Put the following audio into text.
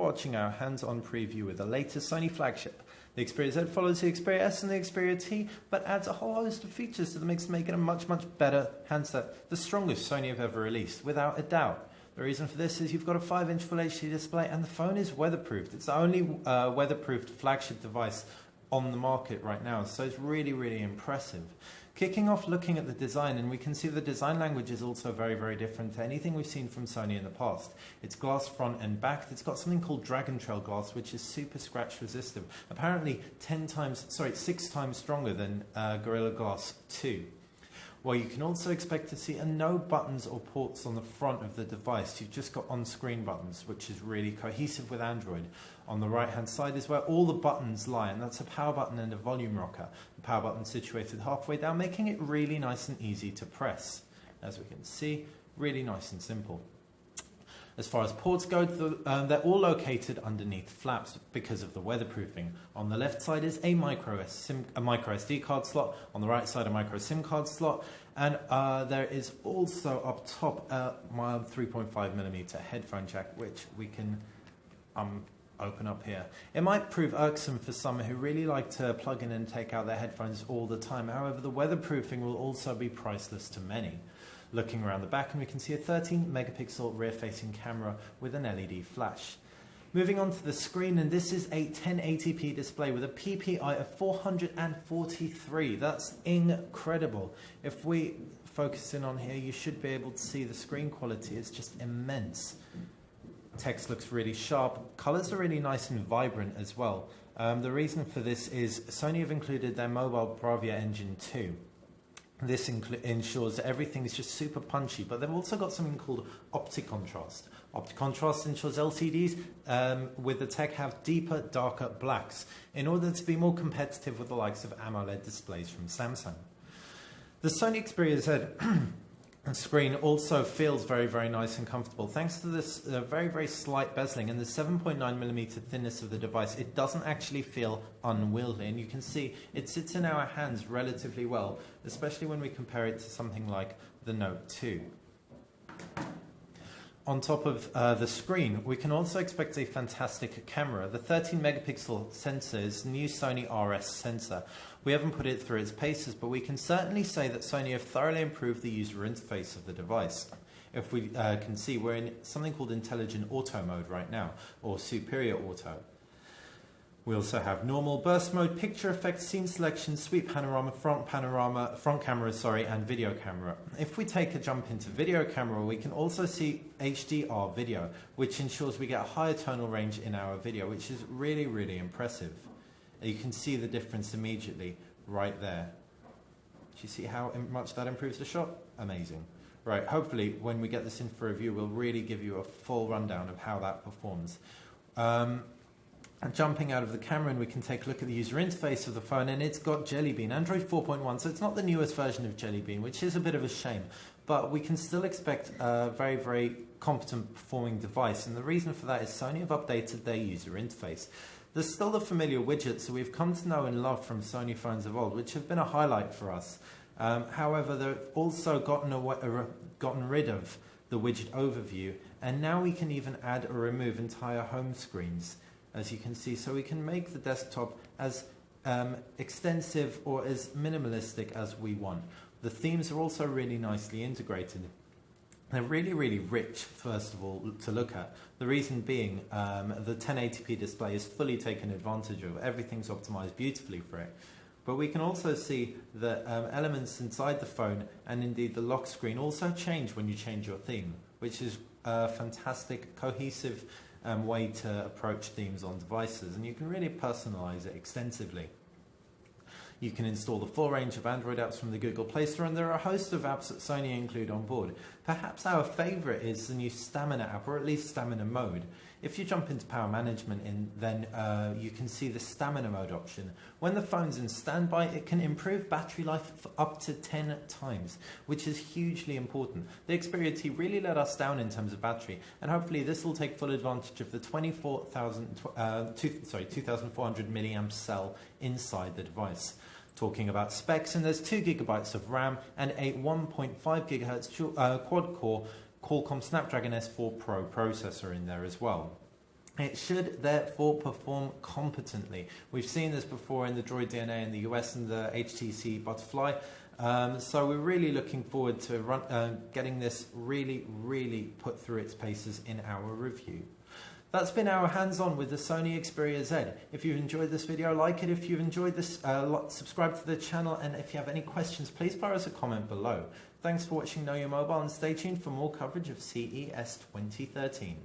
watching our hands-on preview with the latest Sony flagship. The Xperia Z follows the Xperia S and the Xperia T, but adds a whole host of features to the mix, making it a much better handset, the strongest Sony have ever released, without a doubt. The reason for this is you've got a 5-inch Full HD display and the phone is weatherproofed. It's the only weatherproofed flagship device on the market right now, so it's really impressive. Kicking off looking at the design, and we can see the design language is also very different to anything we've seen from Sony in the past. It's glass front and back. It's got something called Dragon Trail glass, which is super scratch resistant. Apparently 6 times stronger than Gorilla Glass 2. Well, you can also expect to see no buttons or ports on the front of the device. You've just got on-screen buttons, which is really cohesive with Android. On the right-hand side is where all the buttons lie, and that's a power button and a volume rocker. The power button situated halfway down, making it really nice and easy to press. As we can see, really nice and simple. As far as ports go, they're all located underneath flaps because of the weatherproofing. On the left side is a micro SD card slot. On the right side, a micro SIM card slot. And there is also up top a mild 3.5mm headphone jack, which we can open up here. It might prove irksome for some who really like to plug in and take out their headphones all the time. However, the weatherproofing will also be priceless to many. Looking around the back, and we can see a 13-megapixel rear-facing camera with an LED flash. Moving on to the screen, and this is a 1080p display with a PPI of 443. That's incredible. If we focus in on here, you should be able to see the screen quality. It's just immense. Text looks really sharp. Colors are really nice and vibrant as well. The reason for this is Sony have included their mobile Bravia engine 2. This ensures that everything is just super punchy, but they've also got something called optic contrast. Optic contrast ensures LCDs with the tech have deeper, darker blacks in order to be more competitive with the likes of AMOLED displays from Samsung. The Sony Xperia Z screen also feels very nice and comfortable. Thanks to this very slight bezeling and the 7.9mm thickness of the device, it doesn't actually feel unwieldy, and you can see it sits in our hands relatively well, especially when we compare it to something like the Note 2. On top of the screen, we can also expect a fantastic camera. The 13-megapixel sensor is the new Sony RS sensor. We haven't put it through its paces, but we can certainly say that Sony have thoroughly improved the user interface of the device. If we can see, we're in something called Intelligent Auto mode right now, or Superior Auto. We also have normal, burst mode, picture effect, scene selection, sweep panorama, front camera, and video camera. If we take a jump into video camera, we can also see HDR video, which ensures we get a higher tonal range in our video, which is really impressive. You can see the difference immediately right there. Do you see how much that improves the shot? Amazing. Right, hopefully when we get this in for review, we'll really give you a full rundown of how that performs. Jumping out of the camera, and we can take a look at the user interface of the phone, and it's got Jelly Bean, Android 4.1, so it's not the newest version of Jelly Bean, which is a bit of a shame, but we can still expect a very competent performing device, and the reason for that is Sony have updated their user interface. There's still the familiar widgets that we've come to know and love from Sony phones of old, which have been a highlight for us. However, they've also gotten rid of the widget overview, and now we can even add or remove entire home screens, as you can see, so we can make the desktop as extensive or as minimalistic as we want. The themes are also really nicely integrated. They're really rich, first of all, to look at. The reason being, the 1080p display is fully taken advantage of. Everything's optimized beautifully for it. But we can also see that elements inside the phone, and indeed the lock screen, also change when you change your theme, which is a fantastic, cohesive way to approach themes on devices, and you can really personalize it extensively. You can install the full range of Android apps from the Google Play Store, and there are a host of apps that Sony include on board. Perhaps our favorite is the new Stamina app, or at least Stamina mode. If you jump into power management, then you can see the Stamina mode option. When the phone's in standby, it can improve battery life for up to 10 times, which is hugely important. The Xperia T really let us down in terms of battery, and hopefully this will take full advantage of the 2,400 milliamp cell inside the device. Talking about specs, and there's 2 GB of RAM and a 1.5 GHz quad-core Qualcomm Snapdragon S4 Pro processor in there as well. It should therefore perform competently. We've seen this before in the Droid DNA in the US and the HTC Butterfly. So we're really looking forward to getting this really put through its paces in our review. That's been our hands-on with the Sony Xperia Z. If you've enjoyed this video, like it. If you've enjoyed this, subscribe to the channel. And if you have any questions, please fire us a comment below. Thanks for watching Know Your Mobile, and stay tuned for more coverage of CES 2013.